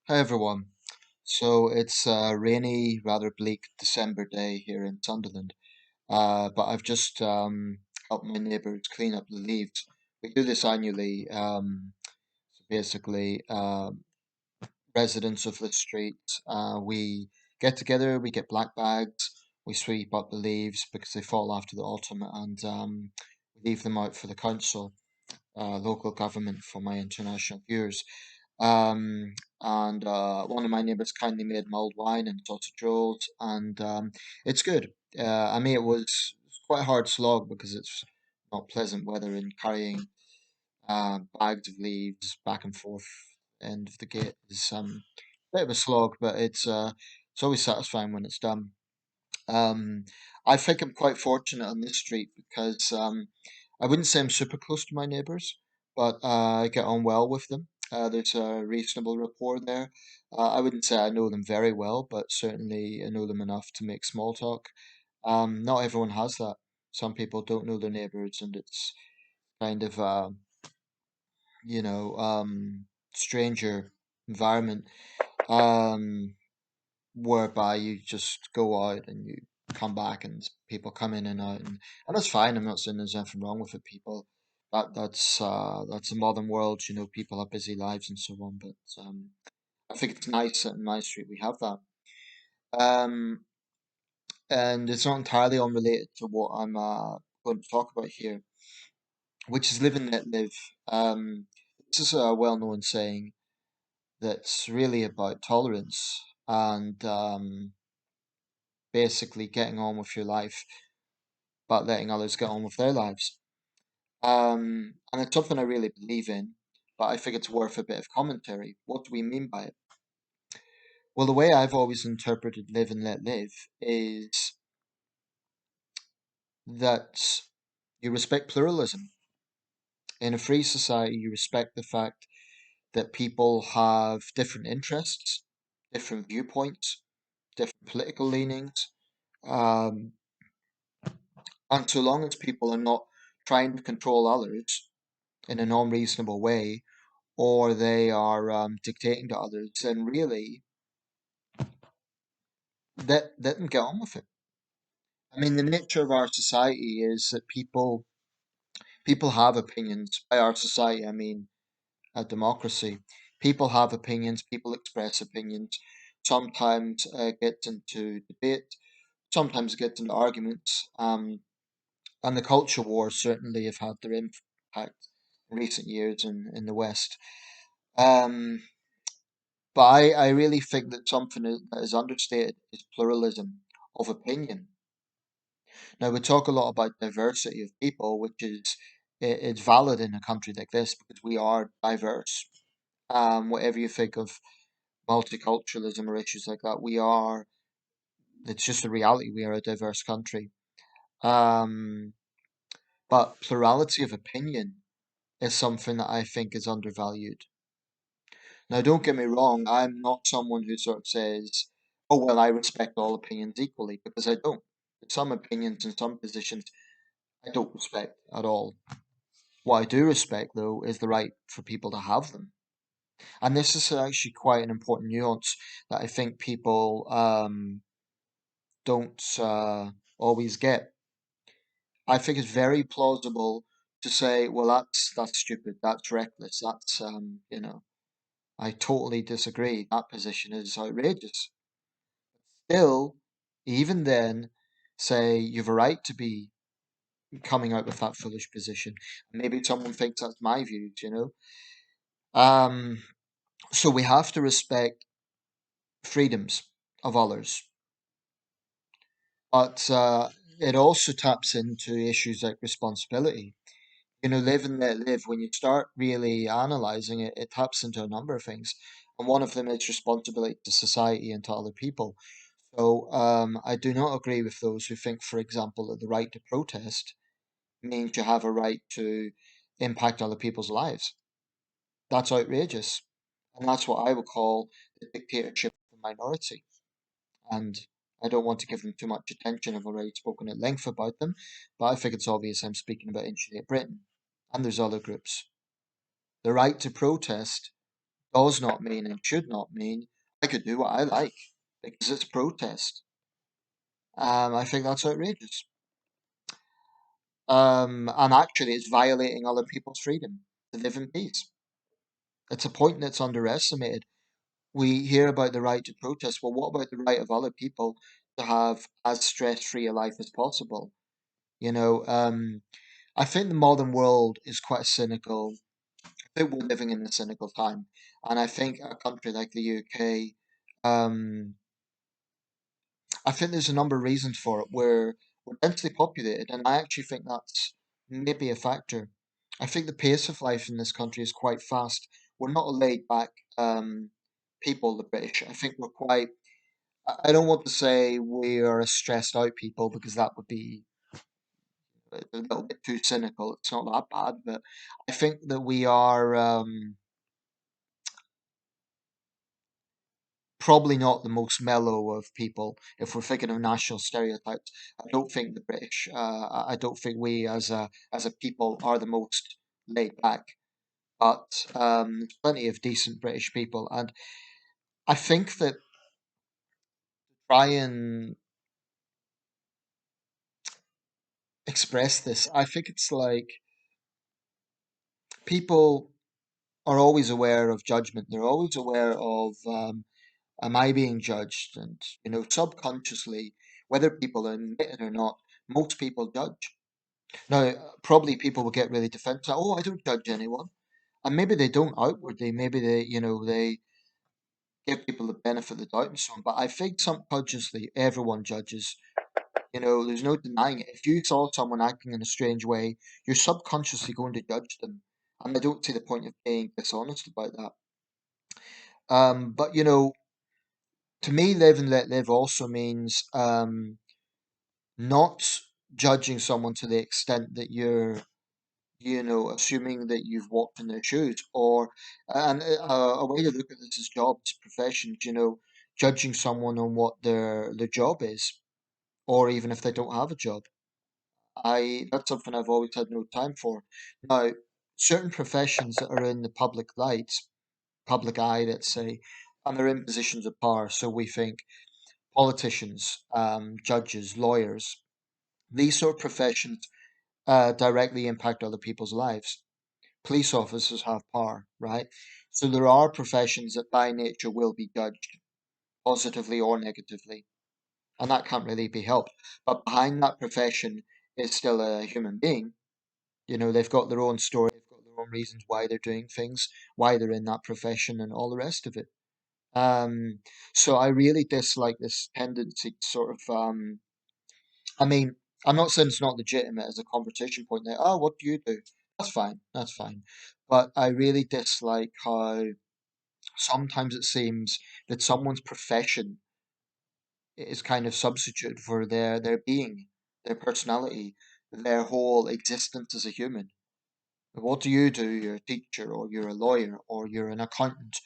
Hi everyone. So it's a rainy, rather bleak December day here in Sunderland. But I've just helped my neighbours clean up the leaves. We do this annually. So basically, residents of the street, we get together, we get black bags, we sweep up the leaves because they fall after the autumn, and we leave them out for the council, local government for my international viewers. And one of my neighbors kindly made mulled wine and sausage rolls, and it's good. I mean, it's quite a hard slog because it's not pleasant weather and carrying bags of leaves back and forth end of the gate is a bit of a slog, but it's always satisfying when it's done. Um, I think I'm quite fortunate on this street because I wouldn't say I'm super close to my neighbours, but I get on well with them. There's a reasonable rapport there. I wouldn't say I know them very well, but certainly I know them enough to make small talk. Not everyone has that. Some people don't know their neighbours, and it's kind of stranger environment. Um, whereby you just go out and you come back and people come in and out and that's fine. I'm not saying there's anything wrong with it. People that's a modern world, people have busy lives and so on. But I think it's nice that in my street we have that. Um and it's not entirely unrelated to what I'm going to talk about here, which is live and let live. Um this is a well known saying that's really about tolerance and basically getting on with your life but letting others get on with their lives. And it's something I really believe in, but I think it's worth a bit of commentary. What do we mean by it? Well, the way I've always interpreted live and let live is that you respect pluralism. In a free society, you respect the fact that people have different interests, different viewpoints, different political leanings, um, and so long as people are not trying to control others in an unreasonable way, or they are dictating to others, then really let them get on with it. I mean, the nature of our society is that people have opinions. By our society, I mean a democracy. People have opinions. People express opinions. Sometimes gets into debate. Sometimes gets into arguments. And the culture wars certainly have had their impact in recent years in the West. Um, But I really think that that is understated is pluralism of opinion. Now, we talk a lot about diversity of people, which is it's valid in a country like this because we are diverse. Whatever you think of multiculturalism or issues like that, it's just a reality. We are a diverse country. Um, but plurality of opinion is something that I think is undervalued. Now, don't get me wrong, I'm not someone who sort of says, oh, well, I respect all opinions equally, because I don't. Some opinions and some positions I don't respect at all. What I do respect, though, is the right for people to have them. And this is actually quite an important nuance that I think people don't always get. I think it's very plausible to say, well, that's stupid, that's reckless, I totally disagree. That position is outrageous. Still, even then, say you've a right to be coming out with that foolish position. Maybe someone thinks that's my views. Um, so we have to respect freedoms of others, but it also taps into issues like responsibility. Live and let live. When you start really analyzing it, it taps into a number of things, and one of them is responsibility to society and to other people. So I do not agree with those who think, for example, that the right to protest means you have a right to impact other people's lives. That's outrageous. And that's what I would call the dictatorship of the minority. And I don't want to give them too much attention. I've already spoken at length about them, but I think it's obvious I'm speaking about Insulate Britain. And there's other groups. The right to protest does not mean and should not mean I could do what I like because it's protest. I think that's outrageous. And actually, it's violating other people's freedom to live in peace. It's a point that's underestimated. We hear about the right to protest. Well, what about the right of other people to have as stress-free a life as possible? You know, I think the modern world is quite cynical. I think we're living in a cynical time, and I think a country like the UK, um, I think there's a number of reasons for it. We're densely populated, and I actually think that's maybe a factor. I think the pace of life in this country is quite fast. We're not a laid back people, the British. I think we're quite. I don't want to say we are a stressed out people because that would be a little bit too cynical. It's not that bad, but I think that we are probably not the most mellow of people. If we're thinking of national stereotypes, I don't think the British. I don't think we as a people are the most laid back. But there's plenty of decent British people, and I think that try and express this. I think it's like people are always aware of judgment. They're always aware of am I being judged? And subconsciously, whether people admit it or not, most people judge. Now, probably people will get really defensive. Oh, I don't judge anyone, and maybe they don't outwardly. Maybe they give people the benefit of the doubt and so on. But I think subconsciously, everyone judges. There's no denying it. If you saw someone acting in a strange way, you're subconsciously going to judge them, and I don't see the point of being dishonest about that. But to me, live and let live also means not judging someone to the extent that you're assuming that you've walked in their shoes, or and a way to look at this is jobs, professions, judging someone on what their job is, or even if they don't have a job. That's something I've always had no time for. Now, certain professions that are in the public eye, let's say, and they're in positions of power. So we think politicians, judges, lawyers, these sort of professions directly impact other people's lives. Police officers have power, right? So there are professions that by nature will be judged positively or negatively, and that can't really be helped. But behind that profession is still a human being. They've got their own story, they've got their own reasons why they're doing things, why they're in that profession, and all the rest of it. Um, so I really dislike this tendency to sort of, I mean, I'm not saying it's not legitimate as a conversation point there. Oh, what do you do? That's fine, that's fine. But I really dislike how sometimes it seems that someone's profession is kind of substitute for their being, their personality, their whole existence as a human. What do you do? You're a teacher, or you're a lawyer, or you're an accountant,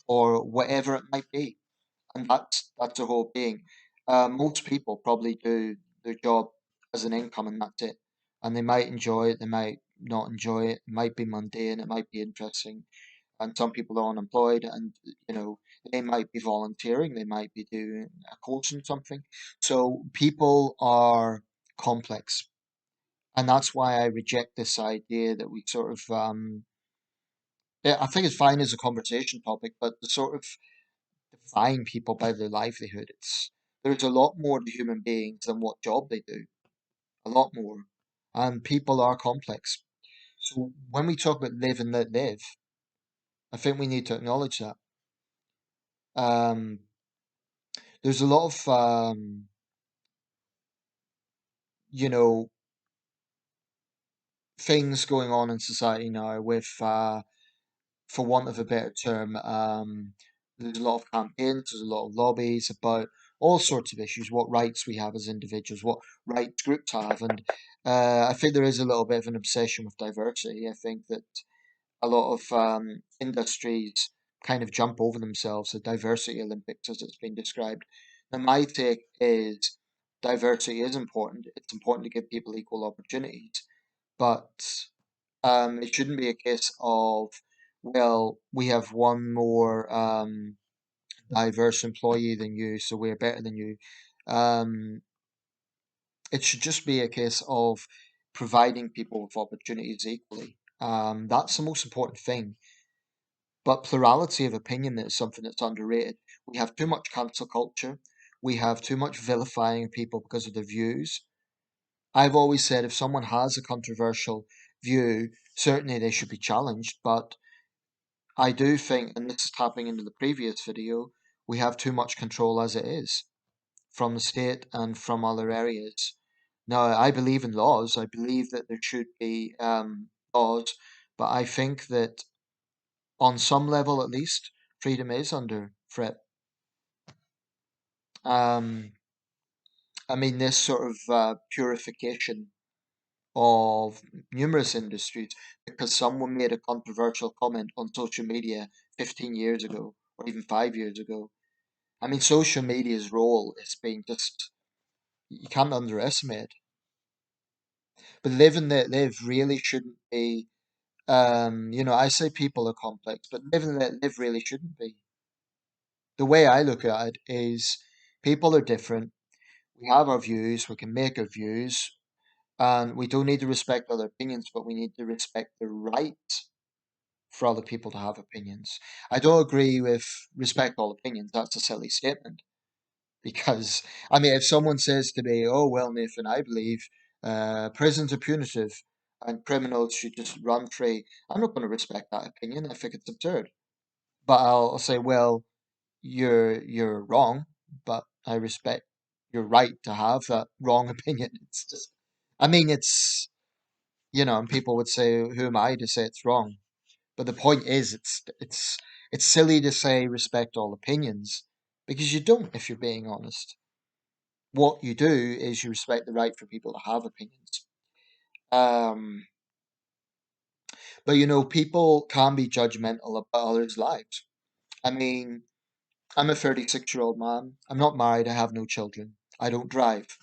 or whatever it might be, and that's a whole being. Most people probably do their job as an income, and that's it. And they might enjoy it, they might not enjoy it. It might be mundane, it might be interesting, and some people are unemployed, and they might be volunteering, they might be doing a course in something. So people are complex, and that's why I reject this idea that we sort of yeah, I think it's fine as a conversation topic, but to sort of define people by their livelihood, there's a lot more to human beings than what job they do, a lot more, and people are complex. So when we talk about live and let live, I think we need to acknowledge that. Um, there's a lot of you know things going on in society now with for want of a better term, there's a lot of campaigns, there's a lot of lobbies about all sorts of issues, what rights we have as individuals, what rights groups have, and I think there is a little bit of an obsession with diversity. I think that a lot of industries kind of jump over themselves, the diversity Olympics, as it's been described. And my take is diversity is important. It's important to give people equal opportunities, but it shouldn't be a case of well, we have one more diverse employee than you, so we're better than you. Um, it should just be a case of providing people with opportunities equally. That's the most important thing. But plurality of opinion is something that's underrated. We have too much cancel culture. We have too much vilifying people because of their views. I've always said if someone has a controversial view, certainly they should be challenged. But I do think, and this is tapping into the previous video, we have too much control as it is from the state and from other areas. Now, I believe in laws. I believe that there should be laws, but I think that on some level at least, freedom is under threat. Um, I mean, this sort of purification of numerous industries because someone made a controversial comment on social media 15 years ago or even 5 years ago. I mean, social media's role is being just, you can't underestimate it. But living that live really shouldn't be, I say people are complex, but living that live really shouldn't be. The way I look at it is people are different. We have our views, we can make our views, and we don't need to respect other opinions, but we need to respect the right for other people to have opinions. I don't agree with respect all opinions. That's a silly statement because, I mean, if someone says to me, "Oh well, Nathan, I believe prisons are punitive and criminals should just run free," I'm not going to respect that opinion. I think it's absurd. But I'll say, "Well, you're wrong, but I respect your right to have that wrong opinion." It's just, I mean, it's and people would say, "Who am I to say it's wrong?" But the point is, it's silly to say respect all opinions because you don't if you're being honest. What you do is you respect the right for people to have opinions. Um, but people can be judgmental about others' lives. I mean, I'm a 36-year-old man. I'm not married. I have no children. I don't drive.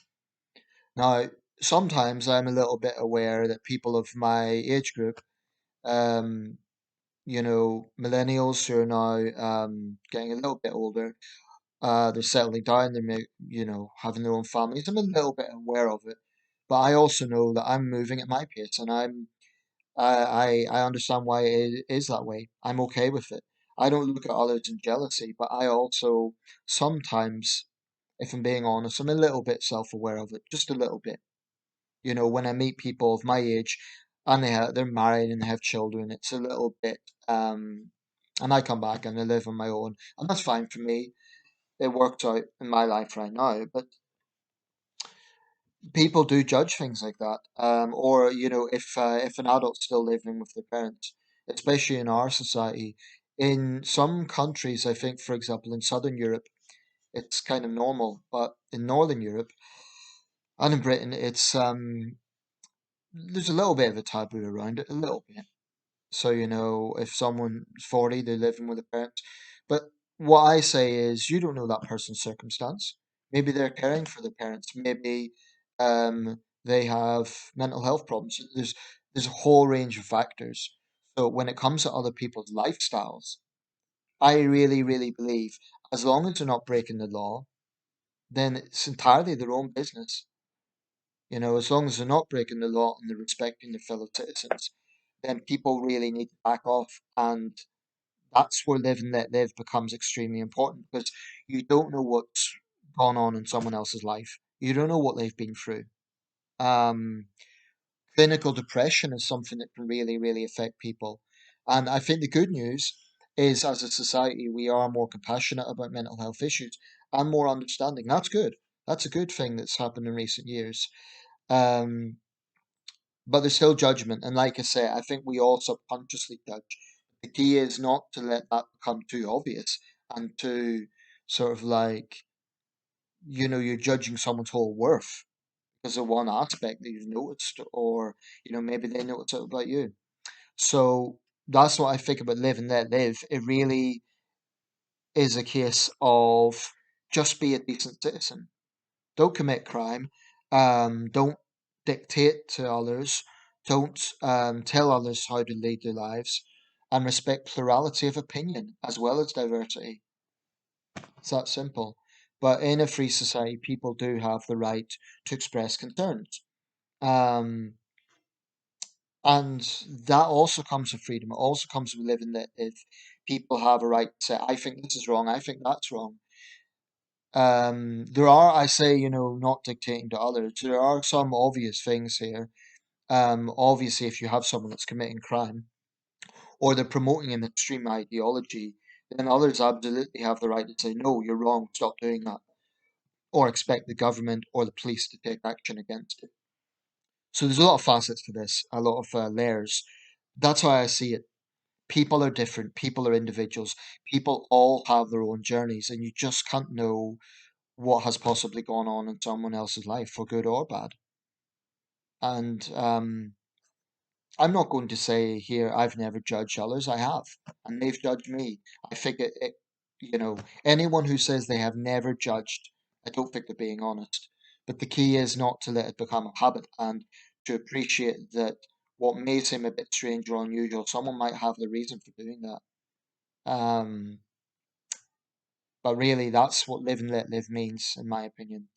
Now, sometimes I'm a little bit aware that people of my age group, um, millennials who are now getting a little bit older, they're settling down, having their own families. I'm a little bit aware of it, but I also know that I'm moving at my pace, and I understand why it is that way. I'm okay with it. I don't look at others in jealousy, but I also sometimes, if I'm being honest, I'm a little bit self-aware of it, just a little bit. When I meet people of my age and they're married and they have children, it's a little bit, and I come back and I live on my own, and that's fine for me. It works out in my life right now, but people do judge things like that. Or if an adult's still living with their parents, especially in our society, in some countries, I think, for example, in Southern Europe, it's kind of normal, but in Northern Europe and in Britain, it's there's a little bit of a taboo around it, a little bit. So, if someone's 40, they're living with a parent. But what I say is, you don't know that person's circumstance. Maybe they're caring for their parents. Maybe they have mental health problems. There's a whole range of factors. So when it comes to other people's lifestyles, I really, really believe as long as they're not breaking the law, then it's entirely their own business. As long as they're not breaking the law and they're respecting their fellow citizens, then people really need to back off. And that's where live and let live becomes extremely important because you don't know what's gone on in someone else's life. You don't know what they've been through. Um, Clinical depression is something that can really, really affect people. And I think the good news is, as a society, we are more compassionate about mental health issues and more understanding. That's good. That's a good thing that's happened in recent years. Um, but there's still judgment. And like I say, I think we all subconsciously judge. The key is not to let that become too obvious and to sort of like, you're judging someone's whole worth because of one aspect that you've noticed, or, maybe they notice it about you. So that's what I think about live and let live. It really is a case of just be a decent citizen. Don't commit crime. Don't dictate to others. Don't tell others how to lead their lives. and respect plurality of opinion as well as diversity. It's that simple. But in a free society, people do have the right to express concerns. Um, and that also comes with freedom. It also comes with living that if people have a right to say, I think this is wrong, I think that's wrong. There are, I say, not dictating to others. There are some obvious things here. Obviously, if you have someone that's committing crime or they're promoting an extreme ideology, then others absolutely have the right to say, no, you're wrong, stop doing that, or expect the government or the police to take action against it. So there's a lot of facets to this, a lot of layers. That's how I see it. People are different, people are individuals, people all have their own journeys, and you just can't know what has possibly gone on in someone else's life, for good or bad. And I'm not going to say here I've never judged others. I have, and they've judged me. I think anyone who says they have never judged, I don't think they're being honest. But the key is not to let it become a habit and to appreciate that what may seem a bit strange or unusual, someone might have the reason for doing that. Um, but really, that's what live and let live means, in my opinion.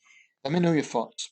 Let me know your thoughts.